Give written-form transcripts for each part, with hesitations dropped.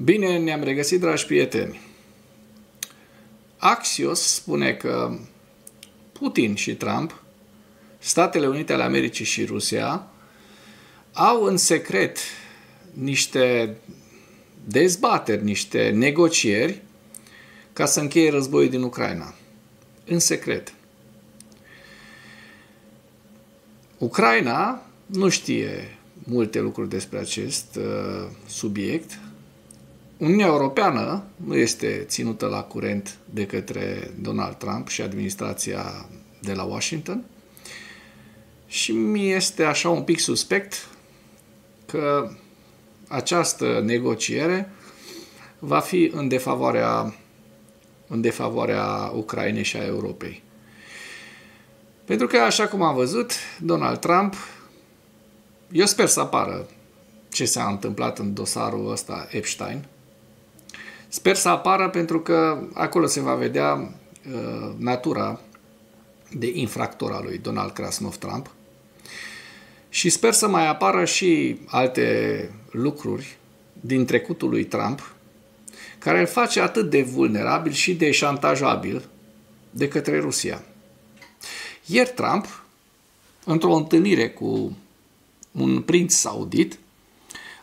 Bine ne-am regăsit, dragi prieteni. Axios spune că Putin și Trump, Statele Unite ale Americii și Rusia au în secret niște dezbateri, niște negocieri ca să încheie războiul din Ucraina. În secret. Ucraina nu știe multe lucruri despre acest subiect. Uniunea Europeană nu este ținută la curent de către Donald Trump și administrația de la Washington și mi este așa un pic suspect că această negociere va fi în defavoarea Ucrainei și a Europei. Pentru că, așa cum am văzut, Donald Trump, eu sper să apară ce s-a întâmplat în dosarul ăsta Epstein. Sper să apară pentru că acolo se va vedea natura de infractor al lui Donald Krasnov Trump. Și sper să mai apară și alte lucruri din trecutul lui Trump care îl face atât de vulnerabil și de șantajabil de către Rusia. Ieri Trump, într-o întâlnire cu un prinț saudit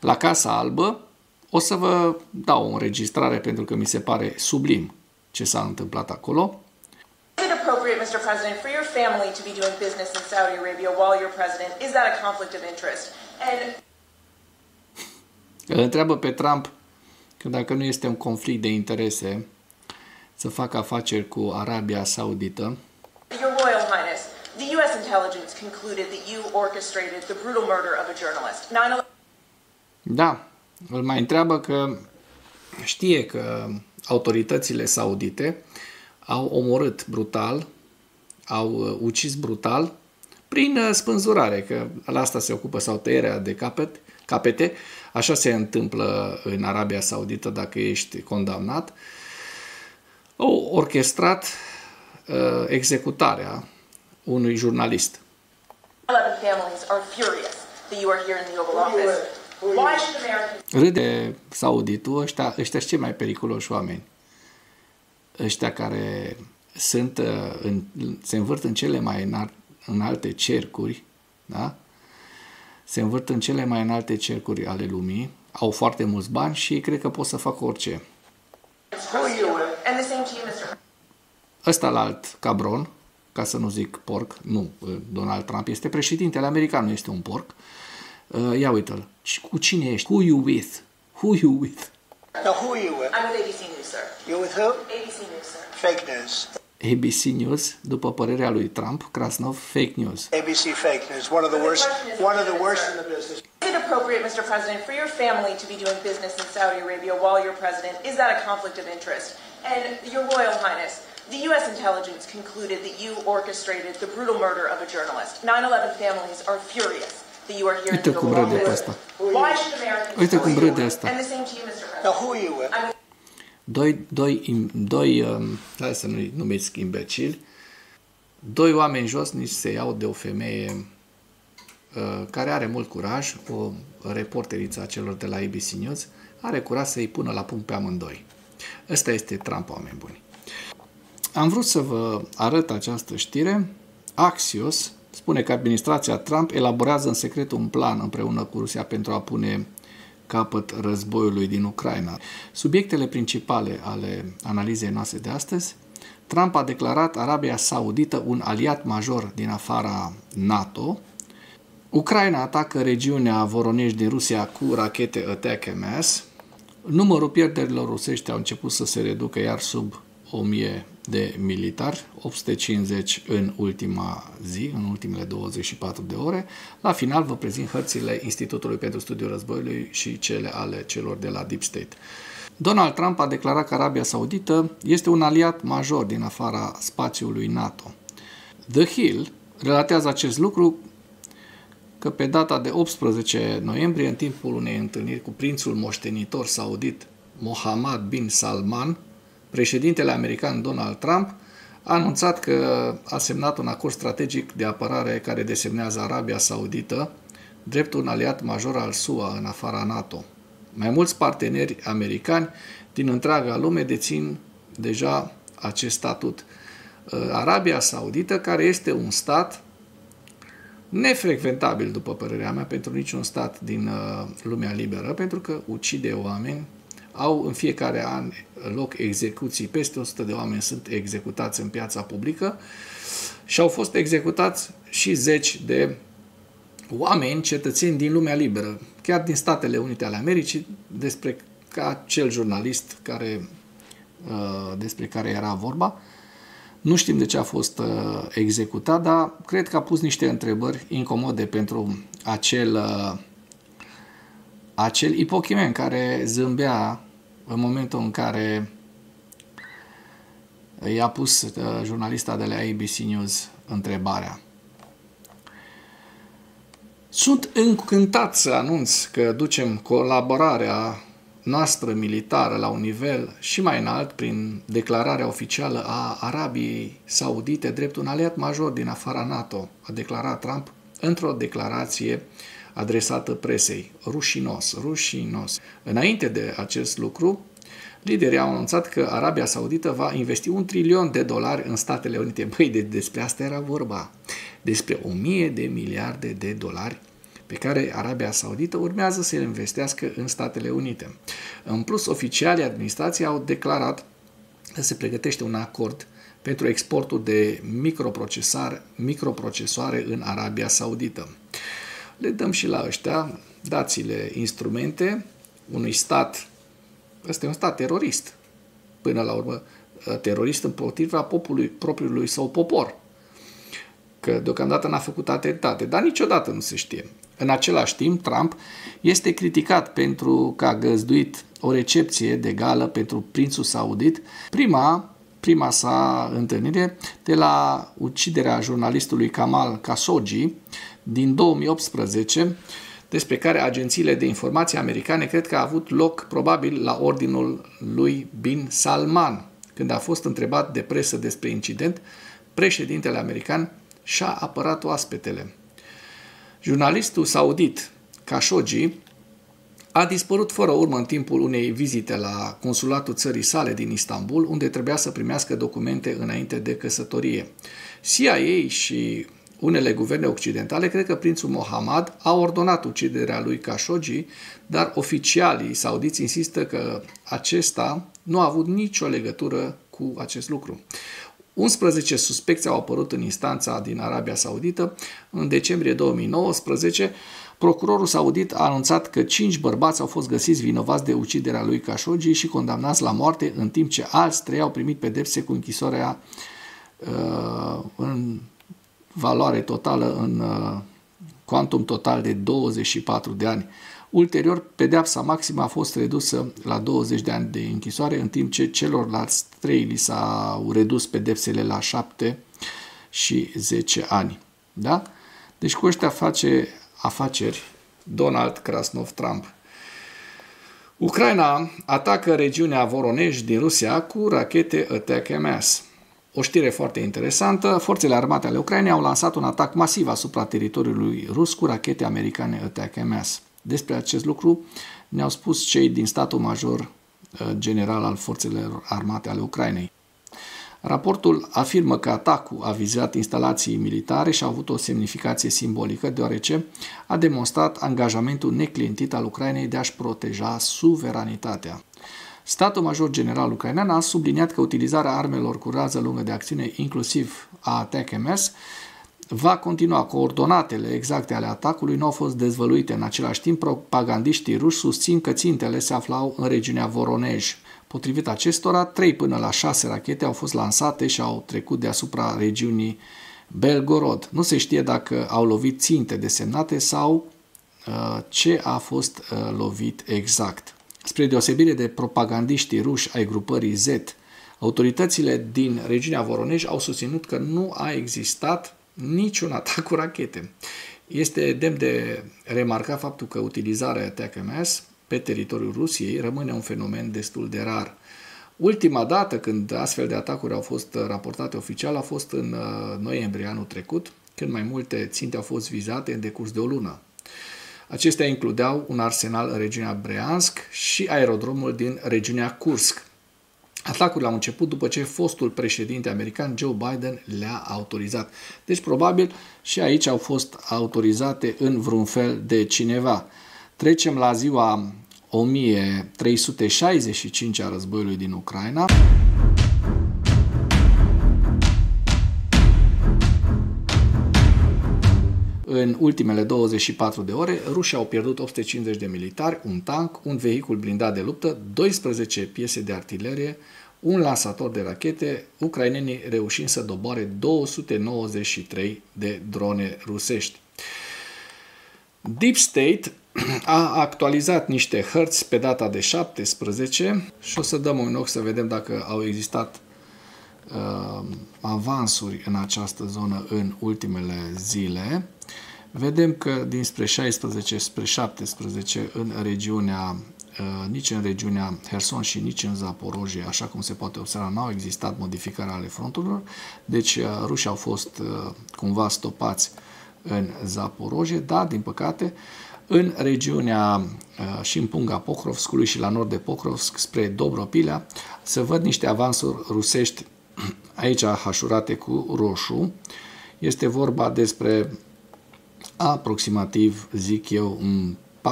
la Casa Albă, o să vă dau o înregistrare pentru că mi se pare sublim ce s-a întâmplat acolo. Is it appropriate, Mr. President, for your family to be doing business in Saudi Arabia while you're president? Is that a conflict of interest? Îl întreabă pe Trump că dacă nu este un conflict de interese să facă afaceri cu Arabia Saudită. Your Royal Highness, the U.S. intelligence concluded that you orchestrated the brutal murder of a journalist. Da, îl mai întreabă că știe că autoritățile saudite au omorât brutal, au ucis brutal, prin spânzurare, că la asta se ocupă, sau tăierea de capete, așa se întâmplă în Arabia Saudită dacă ești condamnat. Au orchestrat executarea unui jurnalist. 11 families are furious that you are here in the Oval Office. Why should Americans... Râde sauditul, ăștia sunt cei mai periculoși oameni. Ăștia care se învârt în cele mai înalte cercuri, da? Se învârt în cele mai înalte cercuri ale lumii, au foarte mulți bani și cred că pot să facă orice. Ăsta la alt cabron, ca să nu zic porc, nu, Donald Trump este președintele american, nu este un porc. Ia uite-l. Cu cine ești? Who you with? Who you with? Now, who are you with? I'm with ABC News, sir. You're with who? ABC News, sir. Fake news. ABC News, după părerea lui Trump, Krasnov, fake news. ABC fake news, one of the worst in the business. Is it appropriate, Mr. President, for your family to be doing business in Saudi Arabia while you're president? Is that a conflict of interest? And Your Royal Highness, the U.S. intelligence concluded that you orchestrated the brutal murder of a journalist. 9/11 families are furious that you are here in the Oval Office. Why should Americans... Uite cum râde asta. And the same to you, Mr. President. Now, who are you with? Hai să nu-i numesc imbecili, doi oameni josnici se iau de o femeie care are mult curaj, o reporteriță a celor de la ABC News, are curaj să-i pună la punct pe amândoi. Ăsta este Trump, oameni buni. Am vrut să vă arăt această știre. Axios spune că administrația Trump elaborează în secret un plan împreună cu Rusia pentru a pune capăt războiului din Ucraina. Subiectele principale ale analizei noastre de astăzi: Trump a declarat Arabia Saudită un aliat major din afara NATO. Ucraina atacă regiunea Voronezh din Rusia cu rachete ATACMS. Numărul pierderilor rusești au început să se reducă iar sub 1000 de militari, 850 în ultima zi, în ultimele 24 de ore. La final vă prezint hărțile Institutului pentru Studiul Războiului și cele ale celor de la Deep State. Donald Trump a declarat că Arabia Saudită este un aliat major din afara spațiului NATO. The Hill relatează acest lucru că pe data de 18 noiembrie, în timpul unei întâlniri cu prințul moștenitor saudit Mohammed bin Salman, președintele american Donald Trump a anunțat că a semnat un acord strategic de apărare care desemnează Arabia Saudită drept un aliat major al SUA în afara NATO. Mai mulți parteneri americani din întreaga lume dețin deja acest statut. Arabia Saudită, care este un stat nefrecventabil, după părerea mea, pentru niciun stat din lumea liberă, pentru că ucide oameni, au în fiecare an loc execuții, peste 100 de oameni sunt executați în piața publică și au fost executați și zeci de oameni, cetățeni din lumea liberă, chiar din Statele Unite ale Americii, despre acel jurnalist despre care era vorba. Nu știm de ce a fost executat, dar cred că a pus niște întrebări incomode pentru acel ipochimen care zâmbea în momentul în care i-a pus jurnalista de la ABC News întrebarea. Sunt încântat să anunț că ducem colaborarea noastră militară la un nivel și mai înalt prin declararea oficială a Arabiei Saudite drept un aliat major din afara NATO, a declarat Trump într-o declarație adresată presei. Rușinos. Înainte de acest lucru, liderii au anunțat că Arabia Saudită va investi $1 trilion în Statele Unite. Băi, despre asta era vorba. Despre 1000 de miliarde de dolari pe care Arabia Saudită urmează să le investească în Statele Unite. În plus, oficialii administrației au declarat că se pregătește un acord pentru exportul de microprocesoare în Arabia Saudită. Le dăm și la ăștia, dați-le instrumente unui stat, ăsta e un stat terorist, până la urmă terorist împotriva propriului său popor, că deocamdată n-a făcut atentate, dar niciodată nu se știe. În același timp, Trump este criticat pentru că a găzduit o recepție de gală pentru prințul saudit, prima sa întâlnire de la uciderea jurnalistului Jamal Khashoggi din 2018, despre care agențiile de informații americane cred că a avut loc probabil la ordinul lui Bin Salman. Când a fost întrebat de presă despre incident, președintele american și-a apărat oaspetele. Jurnalistul saudit Khashoggi a dispărut fără urmă în timpul unei vizite la consulatul țării sale din Istanbul, unde trebuia să primească documente înainte de căsătorie. CIA și unele guverne occidentale cred că prințul Mohammed a ordonat uciderea lui Khashoggi, dar oficialii saudiți insistă că acesta nu a avut nicio legătură cu acest lucru. 11 suspecți au apărut în instanța din Arabia Saudită. În decembrie 2019, procurorul saudit a anunțat că 5 bărbați au fost găsiți vinovați de uciderea lui Khashoggi și condamnați la moarte, în timp ce alți 3 au primit pedepse cu închisoarea în valoare totală, în cuantum total de 24 de ani. Ulterior, pedeapsa maximă a fost redusă la 20 de ani de închisoare, în timp ce celorlalți 3 li s-au redus pedepsele la 7 și 10 ani. Da? Deci cu ăștia face afaceri Donald Krasnov Trump. Ucraina atacă regiunea Voronej din Rusia cu rachete ATACMS. O știre foarte interesantă, forțele armate ale Ucrainei au lansat un atac masiv asupra teritoriului rus cu rachete americane ATACMS. Despre acest lucru ne-au spus cei din statul major general al forțelor armate ale Ucrainei. Raportul afirmă că atacul a vizat instalații militare și a avut o semnificație simbolică, deoarece a demonstrat angajamentul neclintit al Ucrainei de a-și proteja suveranitatea. Statul major general ucrainean a subliniat că utilizarea armelor cu rază lungă de acțiune, inclusiv a ATACMS, va continua. Coordonatele exacte ale atacului nu au fost dezvăluite. În același timp, propagandiștii ruși susțin că țintele se aflau în regiunea Voronej. Potrivit acestora, 3 până la 6 rachete au fost lansate și au trecut deasupra regiunii Belgorod. Nu se știe dacă au lovit ținte desemnate sau ce a fost lovit exact. Spre deosebire de propagandiștii ruși ai grupării Z, autoritățile din regiunea Voronej au susținut că nu a existat niciun atac cu rachete. Este demn de remarcat faptul că utilizarea ATACMS pe teritoriul Rusiei rămâne un fenomen destul de rar. Ultima dată când astfel de atacuri au fost raportate oficial a fost în noiembrie anul trecut, când mai multe ținte au fost vizate în decurs de o lună. Acestea includeau un arsenal în regiunea Breansk și aerodromul din regiunea Kursk. Atacurile au început după ce fostul președinte american Joe Biden le-a autorizat. Deci probabil și aici au fost autorizate în vreun fel de cineva. Trecem la ziua 1365 a războiului din Ucraina. În ultimele 24 de ore, rușii au pierdut 850 de militari, un tank, un vehicul blindat de luptă, 12 piese de artilerie, un lansator de rachete, ucrainenii reușind să doboare 293 de drone rusești. Deep State a actualizat niște hărți pe data de 17 și o să dăm un ochi să vedem dacă au existat avansuri în această zonă în ultimele zile. Vedem că dinspre 16 spre 17 în regiunea, nici în regiunea Herson și nici în Zaporojie, așa cum se poate observa, n-au existat modificări ale fronturilor, deci rușii au fost cumva stopați în Zaporojie, dar din păcate în regiunea și în punga Pokrovskului și la nord de Pokrovsk spre Dobropilea se văd niște avansuri rusești aici hașurate cu roșu. Este vorba despre aproximativ, zic eu, 4-5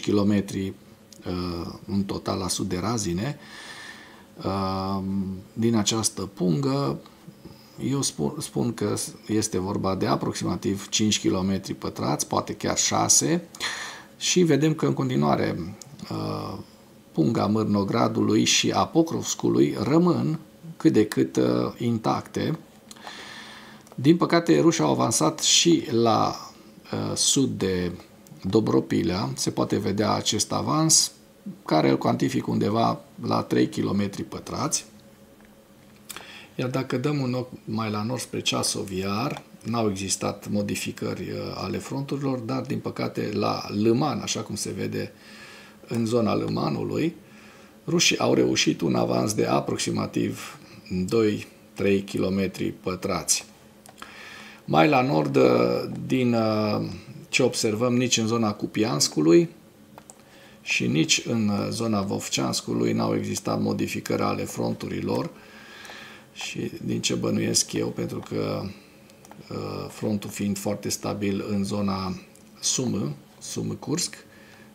km în total la sud de Razine. Din această pungă, eu spun că este vorba de aproximativ 5 km pătrați, poate chiar 6, și vedem că în continuare punga Mârnogradului și a Pokrovskului rămân cât de cât intacte. Din păcate, rușii au avansat și la sud de Dobropilea. Se poate vedea acest avans, care îl cuantific undeva la 3 km pătrați. Iar dacă dăm un ochi mai la nord spre Ceasov Iar, n-au existat modificări ale fronturilor, dar din păcate la Lăman, așa cum se vede în zona Lămanului, rușii au reușit un avans de aproximativ 2-3 km pătrați. Mai la nord, din ce observăm, nici în zona Kupianskului și nici în zona Vovceanskului n-au existat modificări ale fronturilor și din ce bănuiesc eu, pentru că frontul fiind foarte stabil în zona Sumy-Kursk,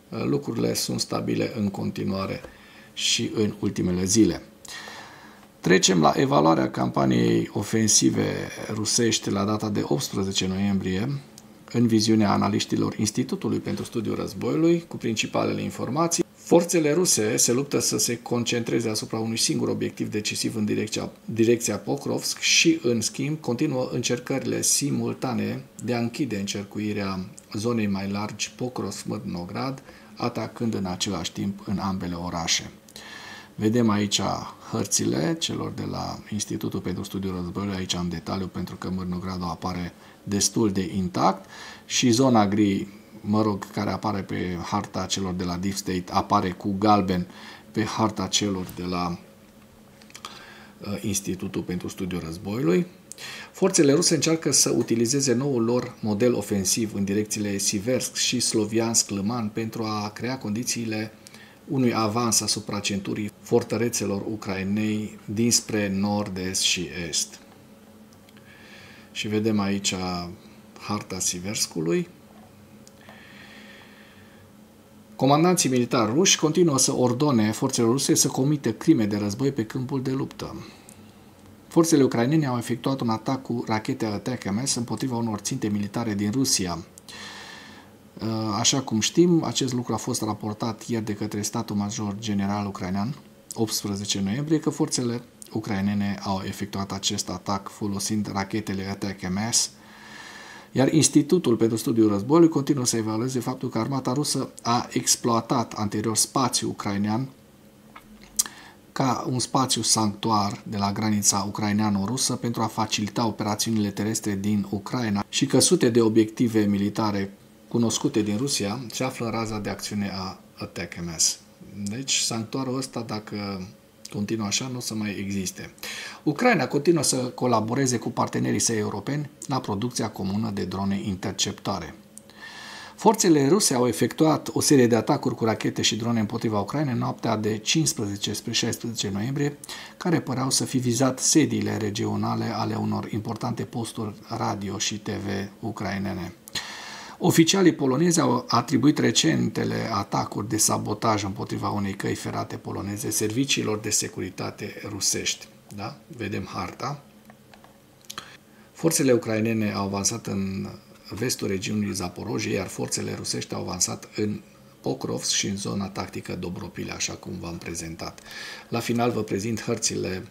lucrurile sunt stabile în continuare și în ultimele zile. Trecem la evaluarea campaniei ofensive rusești la data de 18 noiembrie, în viziunea analiștilor Institutului pentru Studiul Războiului, cu principalele informații. Forțele ruse se luptă să se concentreze asupra unui singur obiectiv decisiv în direcția Pokrovsk și, în schimb, continuă încercările simultane de a închide încercuirea zonei mai largi Pokrovsk-Mârnograd, atacând în același timp în ambele orașe. Vedem aici hărțile celor de la Institutul pentru Studiul Războiului, aici în detaliu, pentru că Mârnogradul apare destul de intact și zona gri, care apare pe harta celor de la Deep State, apare cu galben pe harta celor de la Institutul pentru Studiul Războiului. Forțele ruse încearcă să utilizeze noul lor model ofensiv în direcțiile Siversk și Sloviansk-Lăman pentru a crea condițiile unui avans asupra centurii fortărețelor ucrainei dinspre nord, est și est. Și vedem aici harta Siverskului. Comandanții militari ruși continuă să ordone forțelor ruse să comită crime de război pe câmpul de luptă. Forțele ucrainene au efectuat un atac cu rachete ATACMS împotriva unor ținte militare din Rusia. Așa cum știm, acest lucru a fost raportat ieri de către Statul Major General ucrainean, 18 noiembrie, că forțele ucrainene au efectuat acest atac folosind rachetele ATACMS, iar Institutul pentru Studiul Războiului continuă să evalueze faptul că armata rusă a exploatat anterior spațiul ucrainean ca un spațiu sanctuar de la granița ucraineano-rusă pentru a facilita operațiunile terestre din Ucraina și că sute de obiective militare cunoscute din Rusia se află în raza de acțiune a ATACMS. Deci, sanctuarul ăsta, dacă continuă așa, nu o să mai existe. Ucraina continuă să colaboreze cu partenerii săi europeni la producția comună de drone interceptoare. Forțele ruse au efectuat o serie de atacuri cu rachete și drone împotriva Ucrainei în noaptea de 15 spre 16 noiembrie, care păreau să fi vizat sediile regionale ale unor importante posturi radio și TV ucrainene. Oficialii polonezi au atribuit recentele atacuri de sabotaj împotriva unei căi ferate poloneze serviciilor de securitate rusești. Da? Vedem harta. Forțele ucrainene au avansat în vestul regiunii Zaporojie, iar forțele rusești au avansat în Pokrovsk și în zona tactică Dobropile, așa cum v-am prezentat. La final vă prezint hărțile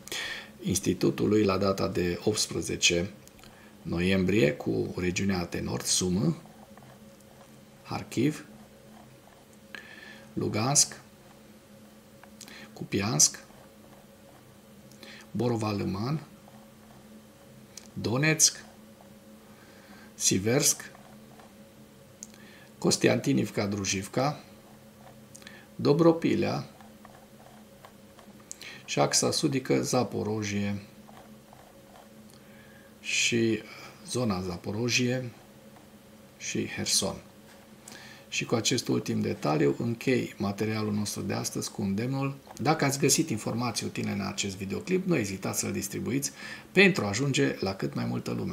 Institutului la data de 18 noiembrie cu regiunea de nord, Sumă, Harkiv, Lugansk, Kupiansk, Borova-Liman, Donetsk, Siversk, Kostiantinivka-Drujivka, Dobropilea și axa sudică Zaporojie și zona Zaporojie și Herson. Și cu acest ultim detaliu închei materialul nostru de astăzi cu îndemnul: dacă ați găsit informații utile în acest videoclip, nu ezitați să-l distribuiți pentru a ajunge la cât mai multă lume.